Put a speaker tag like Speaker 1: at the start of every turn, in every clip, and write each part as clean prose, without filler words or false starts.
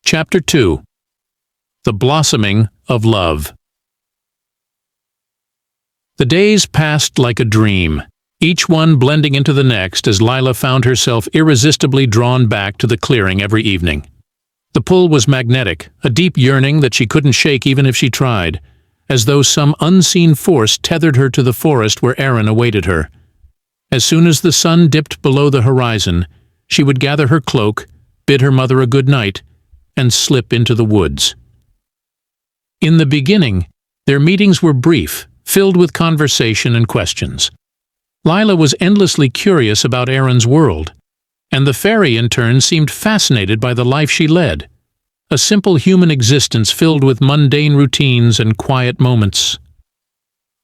Speaker 1: Chapter 2. The Blossoming of Love. The days passed like a dream, each one blending into the next as Lila found herself irresistibly drawn back to the clearing every evening. The pull was magnetic, a deep yearning that she couldn't shake even if she tried, as though some unseen force tethered her to the forest where Aeron awaited her. As soon as the sun dipped below the horizon, she would gather her cloak, bid her mother a good night, and slip into the woods. In the beginning, their meetings were brief, filled with conversation and questions. Lila was endlessly curious about Aeron's world, and the fairy in turn seemed fascinated by the life she led, a simple human existence filled with mundane routines and quiet moments.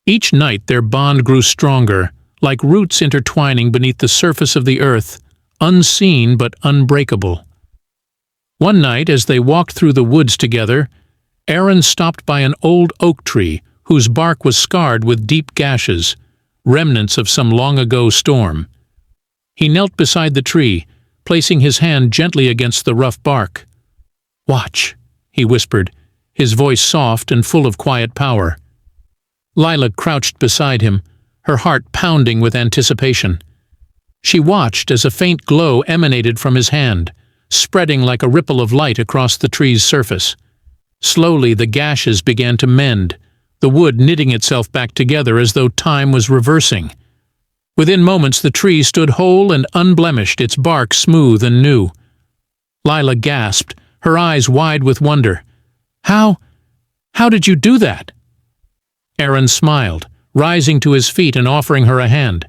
Speaker 1: Each night their bond grew stronger, like roots intertwining beneath the surface of the earth, unseen but unbreakable. One night, as they walked through the woods together, Aeron stopped by an old oak tree whose bark was scarred with deep gashes, remnants of some long-ago storm. He knelt beside the tree, placing his hand gently against the rough bark. "Watch," he whispered, his voice soft and full of quiet power. Lila crouched beside him, her heart pounding with anticipation. She watched as a faint glow emanated from his hand, spreading like a ripple of light across the tree's surface. Slowly the gashes began to mend, the wood knitting itself back together as though time was reversing. Within moments the tree stood whole and unblemished, its bark smooth and new. Lila gasped, her eyes wide with wonder. How did you do that?" Aeron smiled, rising to his feet and offering her a hand.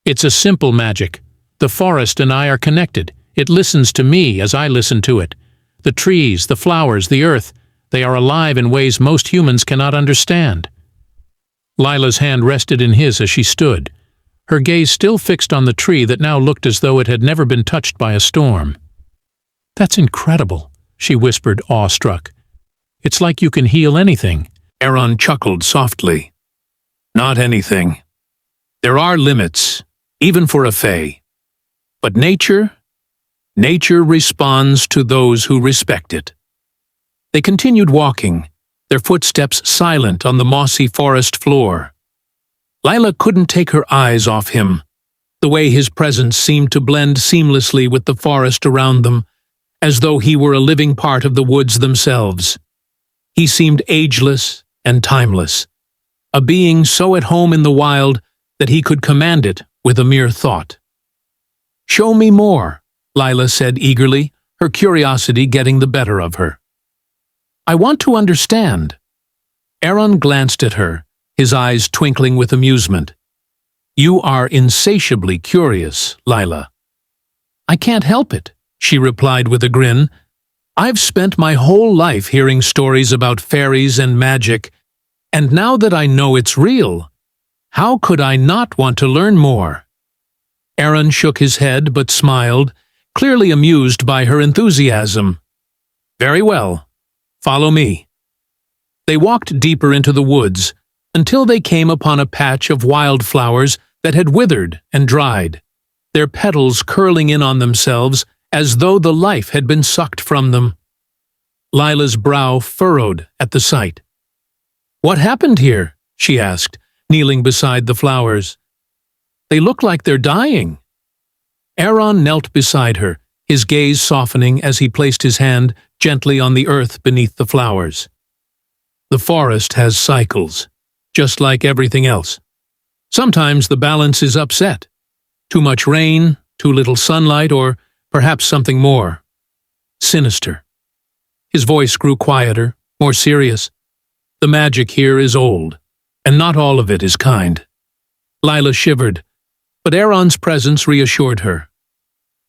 Speaker 1: "It's a simple magic. The forest and I are connected. It listens to me as I listen to it. The trees, the flowers, the earth, they are alive in ways most humans cannot understand." Lila's hand rested in his as she stood, her gaze still fixed on the tree that now looked as though it had never been touched by a storm. "That's incredible," she whispered, awestruck. "It's like you can heal anything."
Speaker 2: Aeron chuckled softly. "Not anything. There are limits, even for a fae. But nature responds to those who respect it." They continued walking, their footsteps silent on the mossy forest floor. Lila couldn't take her eyes off him, the way his presence seemed to blend seamlessly with the forest around them, as though he were a living part of the woods themselves. He seemed ageless and timeless, a being so at home in the wild that he could command it with a mere thought. "Show me more," Lila said eagerly, her curiosity getting the better of her. "I want to understand." Aeron glanced at her, his eyes twinkling with amusement. "You are insatiably curious, Lila." "I can't help it," she replied with a grin. "I've spent my whole life hearing stories about fairies and magic, and now that I know it's real, how could I not want to learn more?" Aeron shook his head but smiled, clearly amused by her enthusiasm. "Very well. Follow me." They walked deeper into the woods, until they came upon a patch of wildflowers that had withered and dried, their petals curling in on themselves as though the life had been sucked from them. Lila's brow furrowed at the sight. "What happened here?" she asked, kneeling beside the flowers. "They look like they're dying." Aeron knelt beside her, his gaze softening as he placed his hand gently on the earth beneath the flowers. "The forest has cycles, just like everything else. Sometimes the balance is upset. Too much rain, too little sunlight, or perhaps something more sinister." His voice grew quieter, more serious. "The magic here is old, and not all of it is kind." Lila shivered, but Aeron's presence reassured her.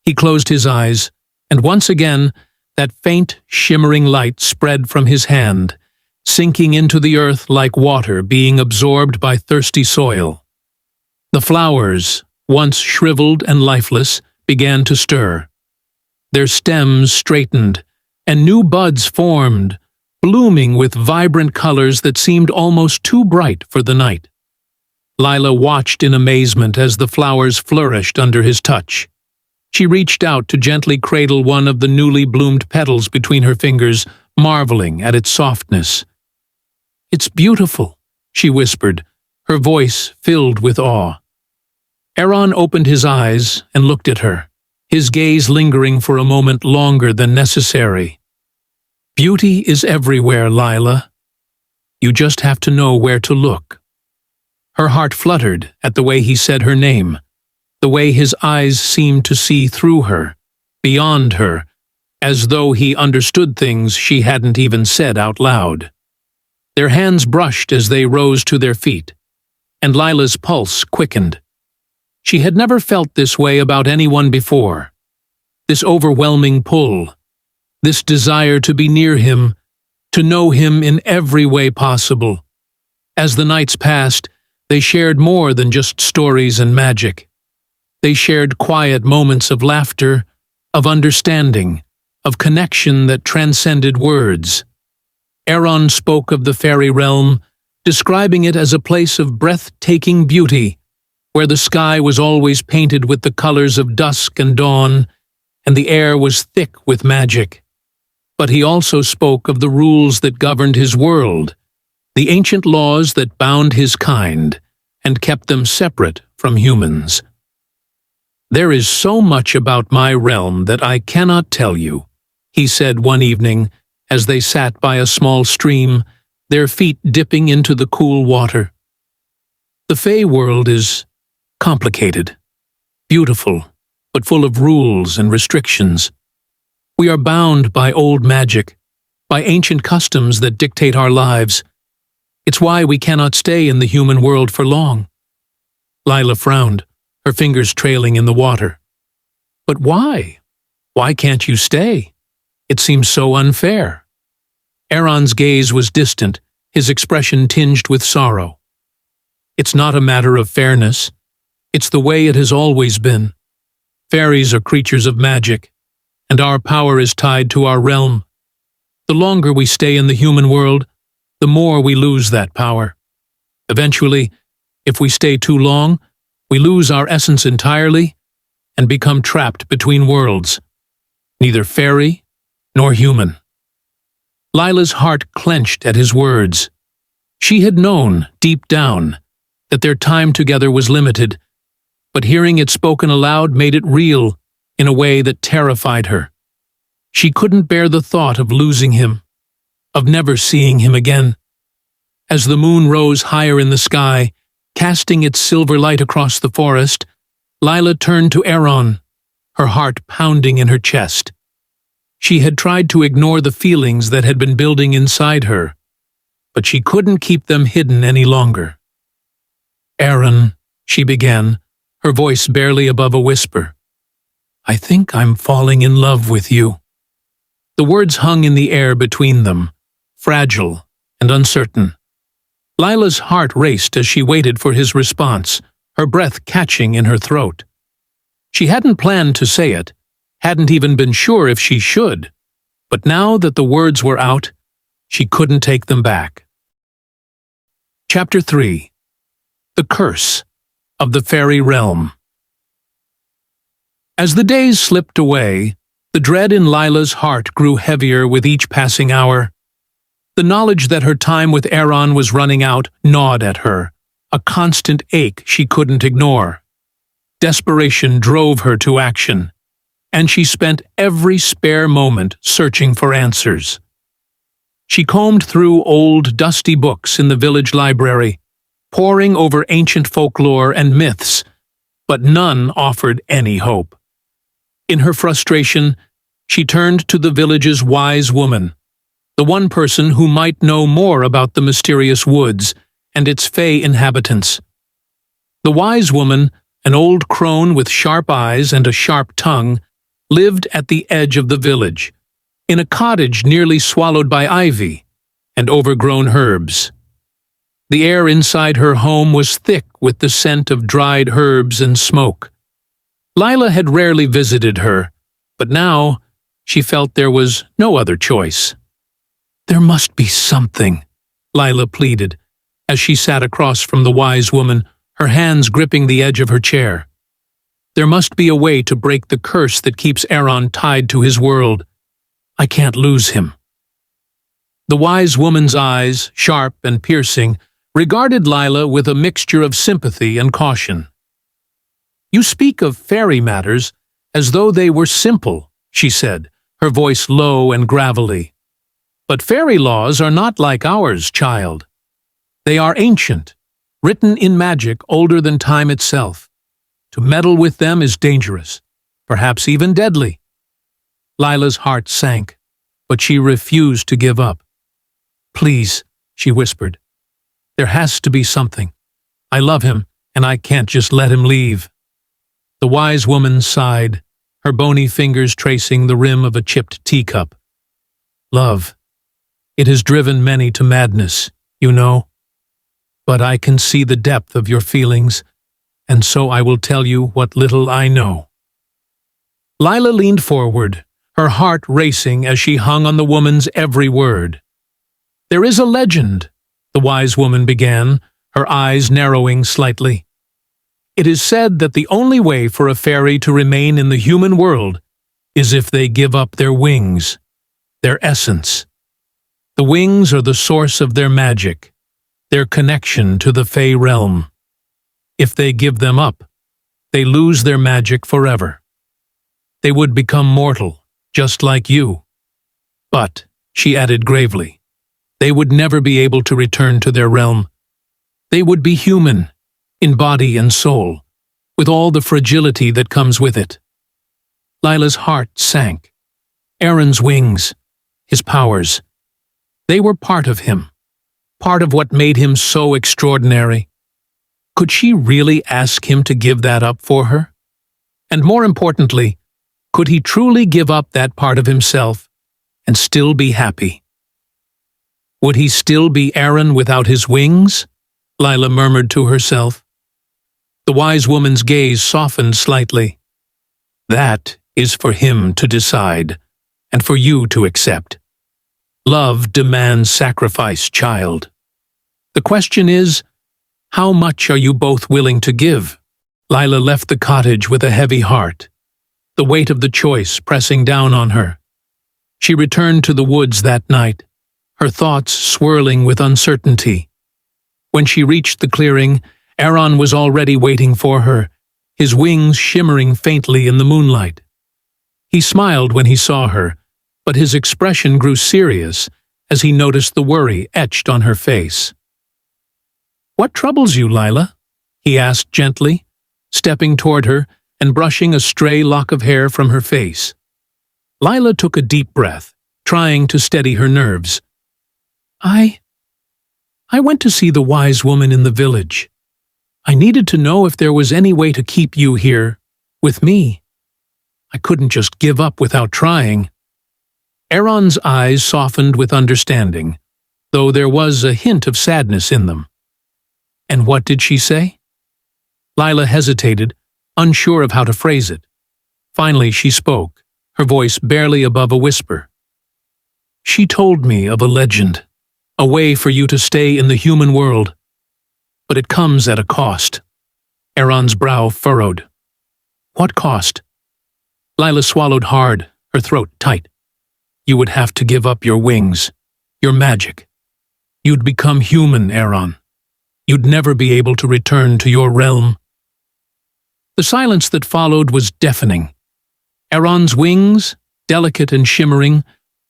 Speaker 2: He closed his eyes, and once again that faint, shimmering light spread from his hand, sinking into the earth like water being absorbed by thirsty soil. The flowers, once shriveled and lifeless, began to stir. Their stems straightened, and new buds formed, blooming with vibrant colors that seemed almost too bright for the night. Lila watched in amazement as the flowers flourished under his touch. She reached out to gently cradle one of the newly bloomed petals between her fingers, marveling at its softness. "It's beautiful," she whispered, her voice filled with awe. Aeron opened his eyes and looked at her, his gaze lingering for a moment longer than necessary. "Beauty is everywhere, Lila. You just have to know where to look." Her heart fluttered at the way he said her name, the way his eyes seemed to see through her, beyond her, as though he understood things she hadn't even said out loud. Their hands brushed as they rose to their feet, and Lila's pulse quickened. She had never felt this way about anyone before. This overwhelming pull, this desire to be near him, to know him in every way possible. As the nights passed, they shared more than just stories and magic. They shared quiet moments of laughter, of understanding, of connection that transcended words. Aeron spoke of the fairy realm, describing it as a place of breathtaking beauty, where the sky was always painted with the colors of dusk and dawn, and the air was thick with magic. But he also spoke of the rules that governed his world, the ancient laws that bound his kind and kept them separate from humans. "There is so much about my realm that I cannot tell you," he said one evening as they sat by a small stream, their feet dipping into the cool water. "The Fae world is complicated, beautiful, but full of rules and restrictions. We are bound by old magic, by ancient customs that dictate our lives. It's why we cannot stay in the human world for long." Lila frowned, her fingers trailing in the water. "But why? Why can't you stay? It seems so unfair." Aeron's gaze was distant, his expression tinged with sorrow. "It's not a matter of fairness. It's the way it has always been. Fairies are creatures of magic, and our power is tied to our realm. The longer we stay in the human world, the more we lose that power. Eventually, if we stay too long, we lose our essence entirely and become trapped between worlds, neither fairy nor human." Lila's heart clenched at his words. She had known, deep down, that their time together was limited, but hearing it spoken aloud made it real in a way that terrified her. She couldn't bear the thought of losing him, of never seeing him again. As the moon rose higher in the sky, casting its silver light across the forest, Lila turned to Aeron, her heart pounding in her chest. She had tried to ignore the feelings that had been building inside her, but she couldn't keep them hidden any longer. "Aeron," she began, her voice barely above a whisper, "I think I'm falling in love with you." The words hung in the air between them, fragile and uncertain. Lila's heart raced as she waited for his response, her breath catching in her throat. She hadn't planned to say it, hadn't even been sure if she should, but now that the words were out, she couldn't take them back. Chapter 3. The Curse of the Fairy Realm. As the days slipped away, the dread in Lila's heart grew heavier with each passing hour. The knowledge that her time with Aeron was running out gnawed at her, a constant ache she couldn't ignore. Desperation drove her to action, and she spent every spare moment searching for answers. She combed through old, dusty books in the village library, poring over ancient folklore and myths, but none offered any hope. In her frustration, she turned to the village's wise woman, the one person who might know more about the mysterious woods and its Fae inhabitants. The wise woman, an old crone with sharp eyes and a sharp tongue, lived at the edge of the village, in a cottage nearly swallowed by ivy and overgrown herbs. The air inside her home was thick with the scent of dried herbs and smoke. Lila had rarely visited her, but now she felt there was no other choice. "There must be something," Lila pleaded, as she sat across from the wise woman, her hands gripping the edge of her chair. There must be a way to break the curse that keeps Aeron tied to his world. I can't lose him. The wise woman's eyes, sharp and piercing, regarded Lila with a mixture of sympathy and caution. You speak of fairy matters as though they were simple, she said, her voice low and gravelly. But fairy laws are not like ours, child. They are ancient, written in magic older than time itself. To meddle with them is dangerous, perhaps even deadly. Lila's heart sank, but she refused to give up. Please, she whispered. There has to be something. I love him, and I can't just let him leave. The wise woman sighed, her bony fingers tracing the rim of a chipped teacup. Love. It has driven many to madness, you know. But I can see the depth of your feelings, and so I will tell you what little I know. Lila leaned forward, her heart racing as she hung on the woman's every word. There is a legend, the wise woman began, her eyes narrowing slightly. It is said that the only way for a fairy to remain in the human world is if they give up their wings, their essence. The wings are the source of their magic, their connection to the Fae realm. If they give them up, they lose their magic forever. They would become mortal, just like you. But, she added gravely, they would never be able to return to their realm. They would be human, in body and soul, with all the fragility that comes with it. Lila's heart sank. Aeron's wings, his powers, they were part of him, part of what made him so extraordinary. Could she really ask him to give that up for her? And more importantly, could he truly give up that part of himself and still be happy? Would he still be Aeron without his wings? Lila murmured to herself. The wise woman's gaze softened slightly. That is for him to decide, and for you to accept. Love demands sacrifice, child. The question is, how much are you both willing to give? Lila left the cottage with a heavy heart, the weight of the choice pressing down on her. She returned to the woods that night, her thoughts swirling with uncertainty. When she reached the clearing, Aeron was already waiting for her, his wings shimmering faintly in the moonlight. He smiled when he saw her, but his expression grew serious as he noticed the worry etched on her face. "What troubles you, Lila?" he asked gently, stepping toward her and brushing a stray lock of hair from her face. Lila took a deep breath, trying to steady her nerves. I went to see the wise woman in the village. I needed to know if there was any way to keep you here, with me. I couldn't just give up without trying." Aeron's eyes softened with understanding, though there was a hint of sadness in them. "And what did she say?" Lila hesitated, unsure of how to phrase it. Finally she spoke, her voice barely above a whisper. "She told me of a legend, a way for you to stay in the human world. But it comes at a cost." Aeron's brow furrowed. "What cost?" Lila swallowed hard, her throat tight. "You would have to give up your wings, your magic. You'd become human, Aeron. You'd never be able to return to your realm." The silence that followed was deafening. Aeron's wings, delicate and shimmering,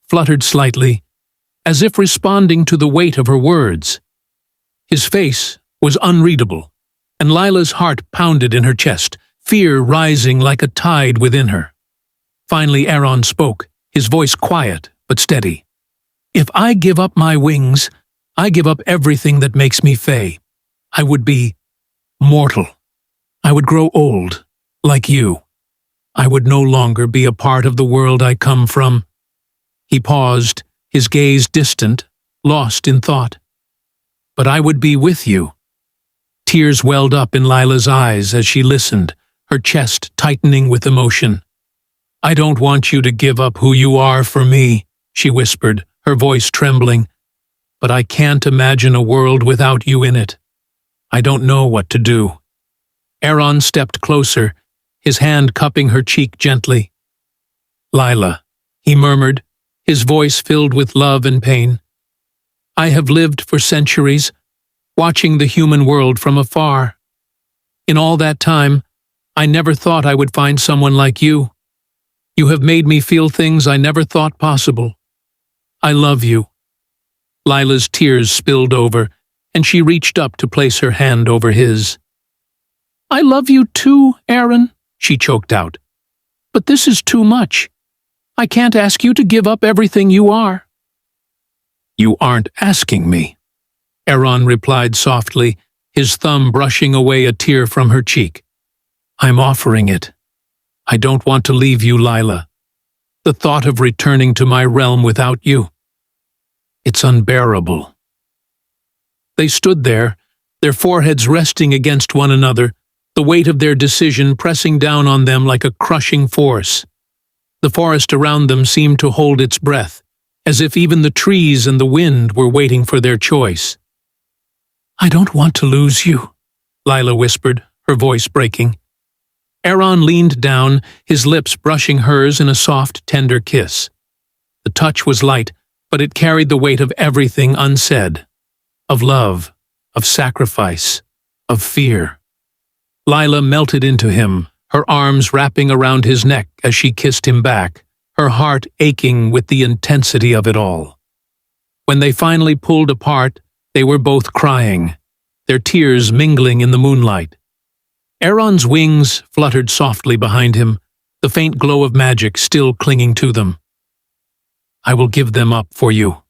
Speaker 2: fluttered slightly, as if responding to the weight of her words. His face was unreadable, and Lila's heart pounded in her chest, fear rising like a tide within her. Finally Aeron spoke, his voice quiet but steady. "If I give up my wings, I give up everything that makes me Fae. I would be mortal. I would grow old, like you. I would no longer be a part of the world I come from." He paused, his gaze distant, lost in thought. "But I would be with you." Tears welled up in Lila's eyes as she listened, her chest tightening with emotion. "I don't want you to give up who you are for me," she whispered, her voice trembling. "But I can't imagine a world without you in it. I don't know what to do." Aeron stepped closer, his hand cupping her cheek gently. "Lila," he murmured, his voice filled with love and pain. "I have lived for centuries, watching the human world from afar. In all that time, I never thought I would find someone like you. You have made me feel things I never thought possible. I love you." Lila's tears spilled over, and she reached up to place her hand over his. "I love you too, Aeron," she choked out. "But this is too much. I can't ask you to give up everything you are." "You aren't asking me," Aeron replied softly, his thumb brushing away a tear from her cheek. "I'm offering it. I don't want to leave you, Lila. The thought of returning to my realm without you. It's unbearable." They stood there, their foreheads resting against one another, the weight of their decision pressing down on them like a crushing force. The forest around them seemed to hold its breath, as if even the trees and the wind were waiting for their choice. "I don't want to lose you," Lila whispered, her voice breaking. Aeron leaned down, his lips brushing hers in a soft, tender kiss. The touch was light, but it carried the weight of everything unsaid. Of love, of sacrifice, of fear. Lila melted into him, her arms wrapping around his neck as she kissed him back, her heart aching with the intensity of it all. When they finally pulled apart, they were both crying, their tears mingling in the moonlight. Aeron's wings fluttered softly behind him, the faint glow of magic still clinging to them. "I will give them up for you,"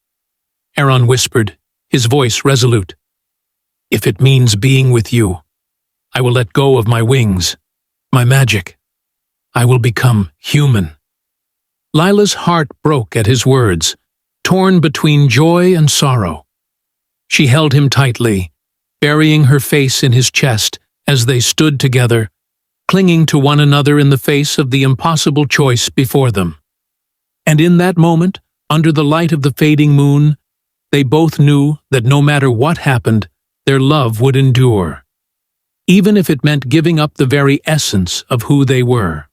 Speaker 2: Aeron whispered, his voice resolute. "If it means being with you, I will let go of my wings, my magic. I will become human." Lila's heart broke at his words, torn between joy and sorrow. She held him tightly, burying her face in his chest as they stood together, clinging to one another in the face of the impossible choice before them. And in that moment, under the light of the fading moon, they both knew that no matter what happened, their love would endure, even if it meant giving up the very essence of who they were.